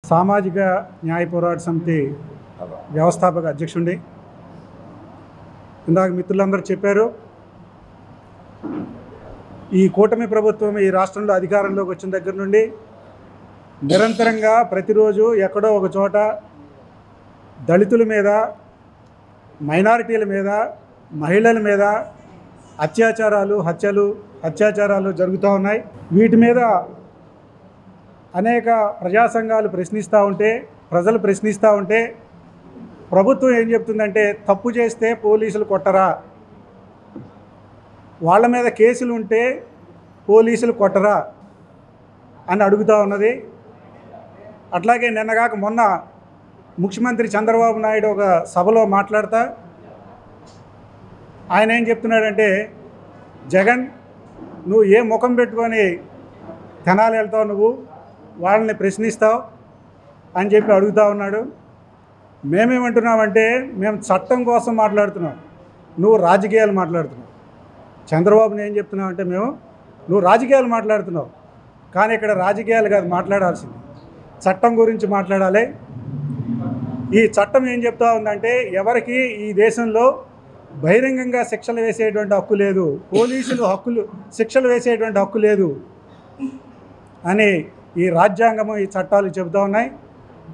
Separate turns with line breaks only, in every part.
సామాజిక న్యాయ పోరాట సమితి వ్యవస్థాపక అధ్యక్షుడి. ఇందాక మిత్రులందరూ చెప్పారు, ఈ కూటమి ప్రభుత్వం ఈ రాష్ట్రంలో అధికారంలోకి వచ్చిన దగ్గర నుండి నిరంతరంగా ప్రతిరోజు ఎక్కడో ఒక చోట దళితుల మీద, మైనారిటీల మీద, మహిళల మీద అత్యాచారాలు జరుగుతూ ఉన్నాయి. వీటి మీద అనేక ప్రజా సంఘాలు ప్రశ్నిస్తూ ఉంటే, ప్రజలు ప్రశ్నిస్తూ ఉంటే ప్రభుత్వం ఏం చెప్తుందంటే, తప్పు చేస్తే పోలీసులు కొట్టరా, వాళ్ళ మీద కేసులు ఉంటే పోలీసులు కొట్టరా అని అడుగుతూ ఉన్నది. అట్లాగే నిన్నగాక మొన్న ముఖ్యమంత్రి చంద్రబాబు నాయుడు ఒక సభలో మాట్లాడుతూ ఆయన ఏం చెప్తున్నాడంటే, జగన్ నువ్వు ఏ ముఖం పెట్టుకొని తెనాలి వెళ్తావు, నువ్వు వాళ్ళని ప్రశ్నిస్తావు అని చెప్పి అడుగుతూ ఉన్నాడు. మేమేమంటున్నామంటే, మేము చట్టం కోసం మాట్లాడుతున్నాం, నువ్వు రాజకీయాలు మాట్లాడుతున్నావు. చంద్రబాబుని ఏం చెప్తున్నావు అంటే, నువ్వు రాజకీయాలు మాట్లాడుతున్నావు, కానీ ఇక్కడ రాజకీయాలు కాదు మాట్లాడాల్సింది, చట్టం గురించి మాట్లాడాలి. ఈ చట్టం ఏం చెప్తా ఉందంటే, ఎవరికి ఈ దేశంలో బహిరంగంగా శిక్షలు వేసేటువంటి హక్కు లేదు, పోలీసులు శిక్షలు వేసేటువంటి హక్కు లేదు అని ఈ రాజ్యాంగము, ఈ చట్టాలు చెబుతూ ఉన్నాయి.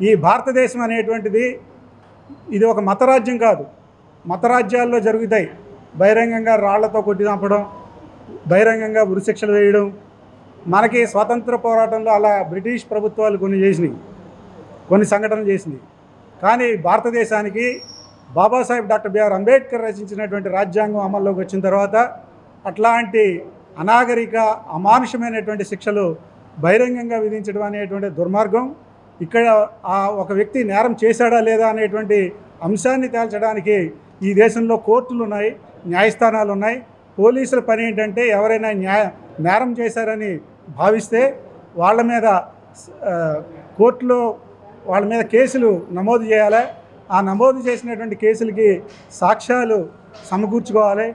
ఈ భారతదేశం అనేటువంటిది ఇది ఒక మతరాజ్యం కాదు. మతరాజ్యాల్లో జరుగుతాయి బహిరంగంగా రాళ్లతో కొట్టి చంపడం, బహిరంగంగా ఉరిశిక్షలు వేయడం. మనకి స్వాతంత్ర పోరాటంలో అలా బ్రిటిష్ ప్రభుత్వాలు కొన్ని సంఘటనలు చేసినాయి. కానీ భారతదేశానికి బాబాసాహెబ్ డాక్టర్ బిఆర్ అంబేద్కర్ రచించినటువంటి రాజ్యాంగం అమల్లోకి వచ్చిన తర్వాత అట్లాంటి అనాగరిక, అమానుషమైనటువంటి శిక్షలు బహిరంగంగా విధించడం అనేటువంటి దుర్మార్గం. ఇక్కడ ఒక వ్యక్తి నేరం చేశాడా లేదా అనేటువంటి అంశాన్ని తేల్చడానికి ఈ దేశంలో కోర్టులు ఉన్నాయి, న్యాయస్థానాలు ఉన్నాయి. పోలీసుల పని ఏంటంటే, ఎవరైనా నేరం చేశారని భావిస్తే వాళ్ళ మీద కోర్టులో వాళ్ళ మీద కేసులు నమోదు చేయాలి. ఆ నమోదు చేసినటువంటి కేసులకి సాక్ష్యాలు సమకూర్చుకోవాలి.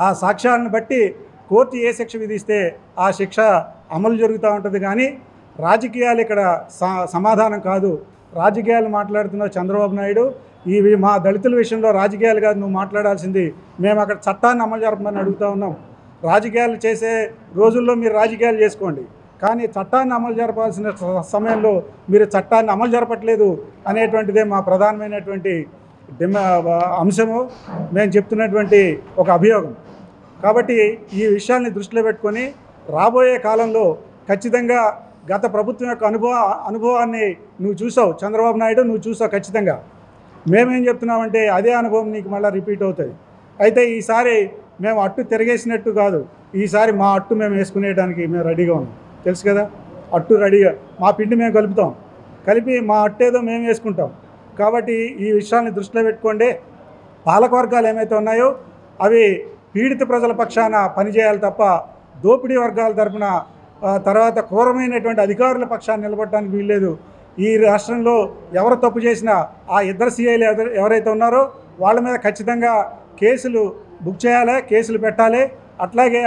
ఆ సాక్ష్యాలను బట్టి కోర్టు ఏ శిక్ష విధిస్తే ఆ శిక్ష అమలు జరుగుతూ ఉంటుంది. కానీ రాజకీయాలు ఇక్కడ సమాధానం కాదు. రాజకీయాలు మాట్లాడుతున్న చంద్రబాబు నాయుడు, మా దళితుల విషయంలో రాజకీయాలు కాదు నువ్వు మాట్లాడాల్సింది, మేము అక్కడ చట్టాన్ని అమలు జరపమని అడుగుతూ ఉన్నాం. రాజకీయాలు చేసే రోజుల్లో మీరు రాజకీయాలు చేసుకోండి, కానీ చట్టాన్ని అమలు జరపాల్సిన సమయంలో మీరు చట్టాన్ని అమలు జరపట్లేదు అనేటువంటిదే మా ప్రధానమైనటువంటి అంశము, మేము చెప్తున్నటువంటి ఒక అభియోగం. కాబట్టి ఈ విషయాన్ని దృష్టిలో పెట్టుకొని రాబోయే కాలంలో ఖచ్చితంగా గత ప్రభుత్వం యొక్క అనుభవాన్ని నువ్వు చూసావు, చంద్రబాబు నాయుడు నువ్వు చూసావు ఖచ్చితంగా. మేమేం చెప్తున్నామంటే, అదే అనుభవం నీకు మళ్ళీ రిపీట్ అవుతుంది. అయితే ఈసారి మేము అట్టు తిరిగేసినట్టు కాదు, ఈసారి మా అట్టు మేము వేసుకునేయడానికి మేము రెడీగా ఉన్నాం. తెలుసు కదా, అట్టు రెడీగా, మా పిండి మేము కలుపుతాం, కలిపి మా అట్టేదో మేము వేసుకుంటాం. కాబట్టి ఈ విషయాన్ని దృష్టిలో పెట్టుకోండి. పాలకవర్గాలు ఏమైతే ఉన్నాయో అవి పీడిత ప్రజల పక్షాన పనిచేయాలి తప్ప దోపిడీ వర్గాల తరపున, తర్వాత క్రూరమైనటువంటి అధికారుల పక్షాన్ని నిలబడటానికి వీల్లేదు. ఈ రాష్ట్రంలో ఎవరు తప్పు చేసినా ఆ ఇద్దరు సీఐలు ఎవరైతే ఉన్నారో వాళ్ళ మీద ఖచ్చితంగా కేసులు బుక్ చేయాలి, కేసులు పెట్టాలి. అట్లాగే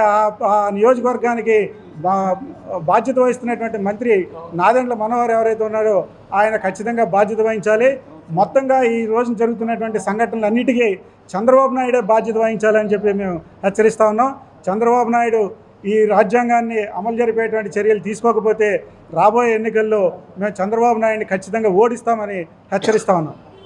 ఆ నియోజకవర్గానికి బాధ్యత వహిస్తున్నటువంటి మంత్రి నాదెండ్ల మనోహర్ ఎవరైతే ఉన్నారో ఆయన ఖచ్చితంగా బాధ్యత వహించాలి. మొత్తంగా ఈ రోజున జరుగుతున్నటువంటి సంఘటనలన్నిటికీ చంద్రబాబు నాయుడే బాధ్యత వహించాలని చెప్పి మేము హెచ్చరిస్తూ ఉన్నాం. చంద్రబాబు నాయుడు ఈ రాజ్యాంగాన్ని అమలు జరిపేటువంటి చర్యలు తీసుకోకపోతే రాబోయే ఎన్నికల్లో మేము చంద్రబాబు నాయుడిని ఖచ్చితంగా ఓడిస్తామని హెచ్చరిస్తూ ఉన్నాం.